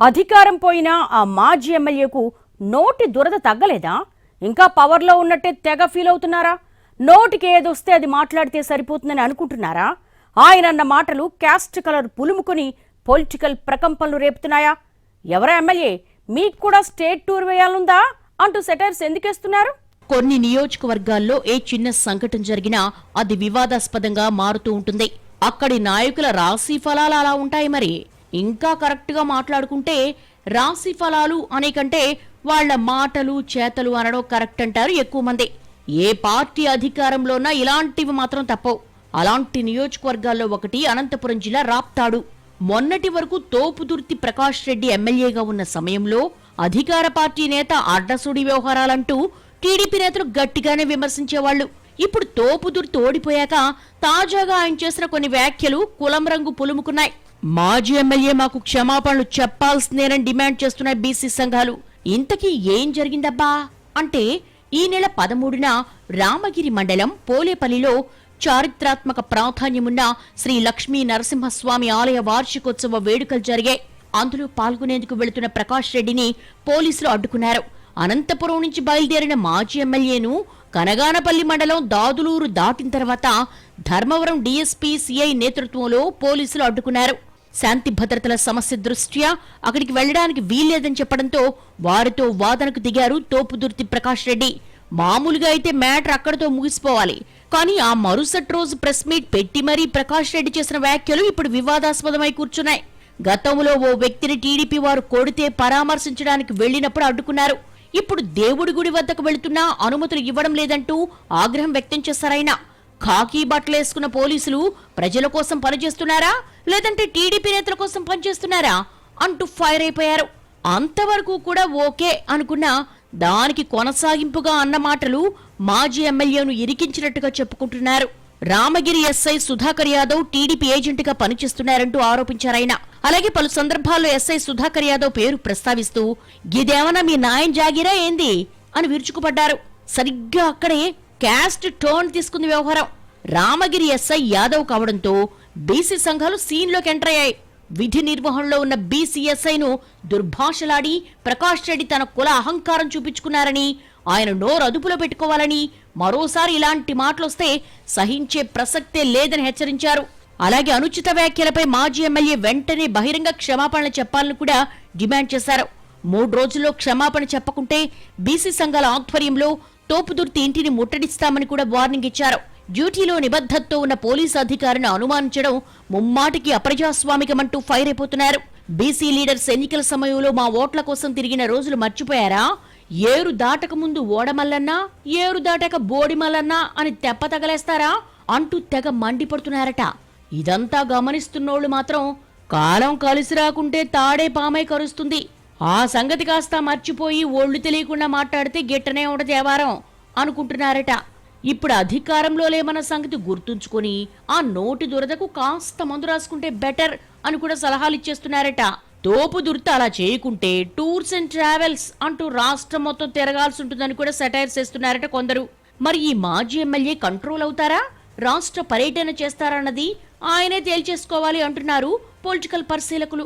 అధికారం పోయినా ఆ మాజీ ఎమ్మెల్యేకు నోటి దురద తగ్గలేదా? ఇంకా పవర్లో ఉన్నట్టే తెగ ఫీల్ అవుతున్నారా? నోటికి ఏదొస్తే అది మాట్లాడితే సరిపోతుందని అనుకుంటున్నారా? ఆయన అన్న మాటలు క్యాస్ట్ కలర్ పులుముకొని పొలిటికల్ ప్రకంపనలు రేపుతున్నాయా? ఎవరా ఎమ్మెల్యే, మీకు కూడా స్టేట్ టూర్ వేయాలందా అంటూ సెటైర్స్ ఎందుకేస్తున్నారు? కొన్ని నియోజకవర్గాల్లో ఏ చిన్న సంఘటన జరిగినా అది వివాదాస్పదంగా మారుతూ ఉంటుంది. అక్కడి నాయకుల రాశి ఫలాలు అలా ఉంటాయి. మరి ఇంకా కరెక్ట్ గా మాట్లాడుకుంటే రాశి ఫలాలు అనే కంటే వాళ్ల మాటలు చేతలు అనడం కరెక్ట్ అంటారు ఎక్కువ మంది. ఏ పార్టీ అధికారంలోనా ఇలాంటివి మాత్రం తప్పవు. అలాంటి నియోజకవర్గాల్లో ఒకటి అనంతపురం జిల్లా రాప్తాడు. మొన్నటి వరకు తోపుదుర్తి ప్రకాష్ రెడ్డి ఎమ్మెల్యేగా ఉన్న సమయంలో అధికార పార్టీ నేత అడ్డసుడి వ్యవహారాలంటూ టీడీపీ నేతలు గట్టిగానే విమర్శించేవాళ్లు. ఇప్పుడు తోపుదుర్తి ఓడిపోయాక తాజాగా ఆయన చేసిన కొన్ని వ్యాఖ్యలు కులం రంగు పులుముకున్నాయి. మాజీ ఎమ్మెల్యే మాకు క్షమాపణలు చెప్పాల్సిందేనని డిమాండ్ చేస్తున్నాయి బీసీ సంఘాలు. ఇంతకీ ఏం జరిగిందబ్బా అంటే, ఈ నెల 13న రామగిరి మండలం పోలేపల్లిలో చారిత్రాత్మక ప్రాధాన్యమున్న శ్రీ లక్ష్మీ నరసింహస్వామి ఆలయ వార్షికోత్సవ వేడుకలు జరిగాయి. అందులో పాల్గొనేందుకు వెళుతున్న ప్రకాష్ రెడ్డిని పోలీసులు అడ్డుకున్నారు. అనంతపురం నుంచి బయలుదేరిన మాజీ ఎమ్మెల్యేను కనగానపల్లి మండలం దాదులూరు దాటిన తర్వాత ధర్మవరం డీఎస్పీ సిఐ నేతృత్వంలో పోలీసులు అడ్డుకున్నారు. శాంతి భద్రతల సమస్య దృష్ట్యా అక్కడికి వెళ్లడానికి వీల్లేదని చెప్పడంతో వారితో వాదనకు దిగారు తోపుదుర్తి ప్రకాష్ రెడ్డి. మామూలుగా అయితే మ్యాటర్ అక్కడితో ముగిసిపోవాలి, కానీ ఆ మరుసటి రోజు ప్రెస్ మీట్ పెట్టి మరీ ప్రకాష్ రెడ్డి చేసిన వ్యాఖ్యలు ఇప్పుడు వివాదాస్పదమై కూర్చున్నాయి. గతంలో ఓ వ్యక్తిని టీడీపీ వారు కొడితే పరామర్శించడానికి వెళ్లినప్పుడు అడ్డుకున్నారు. ఇప్పుడు దేవుడి గుడి వద్దకు వెళుతున్నా అనుమతులు ఇవ్వడం లేదంటూ ఆగ్రహం వ్యక్తం చేశారాయన. ఖాకీ బట్టలేసుకున్న పోలీసులు ప్రజల కోసం పనిచేస్తున్నారా, లేదంటే టీడీపీ నేతల కోసం పనిచేస్తున్నారా అంటూ ఫైర్ అయిపోయారు. అంతవరకు కూడా ఓకే అనుకున్నా దానికి కొనసాగింపుగా అన్న మాటలు మాజీ ఎమ్మెల్యేను ఇరికించినట్టుగా చెప్పుకుంటున్నారు. Ramagiri SI Sudhakar Yadav TDP agent గా పనిచేస్తున్నారంటూ ఆరోపించారాయన. అలాగే పలు సందర్భాల్లో ఎస్ఐ సుధాకర్ యాదవ్ పేరు ప్రస్తావిస్తూ గిదేమన్నా మీ నాయన్ జాగిరా ఏంది అని విరుచుకుపడ్డారు. సరిగ్గా అక్కడే క్యాస్ట్ టోన్ తీసుకుంది వ్యవహారం. రామగిరి ఎస్ఐ యాదవ్ కావడంతో బీసీ సంఘాలు సీన్లోకి ఎంటర్ అయ్యాయి. విధి నిర్వహణలో ఉన్న బీసీ ఎస్ఐను దుర్భాషలాడి ప్రకాష్ రెడ్డి తన కుల అహంకారం చూపించుకున్నారని, ఆయన నోరు అదుపులో పెట్టుకోవాలని, మరోసారి ఇలాంటి మాటలొస్తే సహించే ప్రసక్తే లేదని హెచ్చరించారు. అలాగే అనుచిత వ్యాఖ్యలపై మాజీ ఎమ్మెల్యే వెంటనే బహిరంగ క్షమాపణలు చెప్పాలని కూడా డిమాండ్ చేశారు. 3 రోజుల్లో క్షమాపణ చెప్పకుంటే బీసీ సంఘాల ఆధ్వర్యంలో తోపుదుర్తి ఇంటిని ముట్టడిస్తామని కూడా వార్నింగ్ ఇచ్చారు. డ్యూటీలో నిబద్ధతతో ఉన్న పోలీసు అధికారిని అనుమానించడం ముమ్మాటికి అప్రజాస్వామికమంటూ ఫైర్ అయిపోతున్నారు. బీసీ లీడర్స్ ఎన్నికల సమయంలో మా ఓట్ల కోసం తిరిగిన రోజులు మర్చిపోయారా? ఏరు దాటక ముందు ఓడమల్లన్నా, ఏరు దాటాక బోడిమల్లన్నా అని తెప్ప తగలేస్తారా అంటూ తెగ మండిపడుతున్నారట. ఇదంతా గమనిస్తున్నోళ్లు మాత్రం కాలం కలిసి రాకుంటే తాడే పామై కరుస్తుంది, ఆ సంగతి కాస్త మర్చిపోయి ఒళ్ళు తెలియకుండా మాట్లాడితే గిట్టనే ఉండదు వ్యవహారం అనుకుంటున్నారట. ఇప్పుడు అధికారంలో లేమన్న సంగతి గుర్తుంచుకొని ఆ నోటి దురదకు కాస్త మందు రాసుకుంటే బెటర్ అని కూడా సలహాలు ఇచ్చేస్తున్నారట. తోపుదుర్తి అలా చేయకుంటే టూర్స్ అండ్ ట్రావెల్స్ అంటూ రాష్ట్రం మొత్తం తిరగాల్సి ఉంటుందని కూడా సెటైర్స్ చేస్తున్నారట కొందరు. మరి ఈ మాజీ ఎమ్మెల్యే కంట్రోల్ అవుతారా, రాష్ట్ర పర్యటన చేస్తారన్నది ఆయనే తేల్చేసుకోవాలి అంటున్నారు పొలిటికల్ పరిశీలకులు.